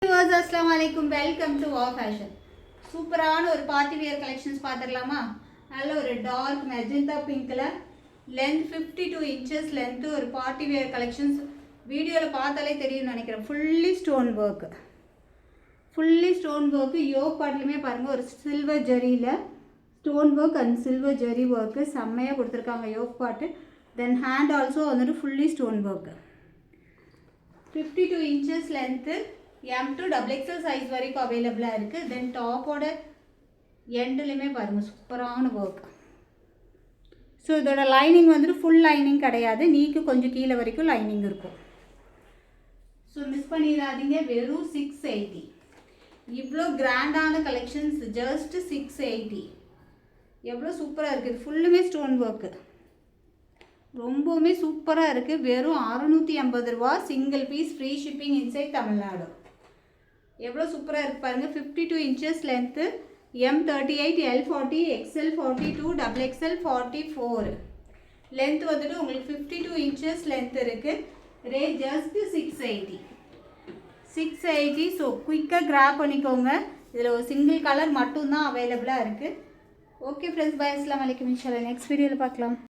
अस्सलाम वालेकुम welcome two wow fashion சூப்பரான ஒரு பார்ட்டி வியர் கலெக்ஷன்ஸ் பார்த்துடலாமா நல்ல ஒரு டார்க் மெஜந்தா பிங்க்ல லென்த் 52 inches லென்த் ஒரு பார்ட்டி வியர் கலெக்ஷன்ஸ் வீடியோல பார்த்தாலே தெரியும் நினைக்கிறேன் ஃபுல்லி ஸ்டோன் வர்க் யோக் பார்ட்லயுமே பாருங்க ஒரு சில்வர் ஜரியில stone work and silver zari work செம்மையா கொடுத்திருக்காங்க yoke part then hand also வந்துட்டு fully stone work 52 inches length M to XXL size வரைக்கும் அவைலபிளா இருக்கு தென் டாப்போட எண்ட்லயுமே பாருங்க சூப்பரான வர்க் ஸோ இதோட லைனிங் வந்துட்டு ஃபுல் லைனிங் கிடையாது நீக்கு கொஞ்சம் கீழே வரைக்கும் லைனிங் இருக்கும் ஸோ மிஸ் பண்ணிடாதீங்க வெறும் 680 இவ்வளோ கிராண்டான கலெக்ஷன்ஸ் ஜஸ்ட் 680 எவ்வளோ சூப்பராக இருக்குது ஃபுல்லுமே ஸ்டோன் ஒர்க்கு ரொம்பவுமே சூப்பராக இருக்குது வெறும் 650 ரூபா single piece free shipping inside Tamil Nadu எவ்வளோ சூப்பராக இருக்குது பாருங்கள் 52 inches length M38 L40 XL42 XXL 44 length வந்துட்டு உங்களுக்கு 52 inches லென்த் இருக்குது ரேட் ஜஸ்ட் 680 ஸோ குயிக்காக கிராப் பண்ணிக்கோங்க இதில் ஒரு சிங்கிள் கலர் மட்டும்தான் அவைலபிளாக இருக்குது ஓகே ஃப்ரெண்ட்ஸ் பை அஸ்ஸலாமு அலைக்கும் இன்ஷால்லா நெக்ஸ்ட் வீடியோவில் பார்க்கலாம்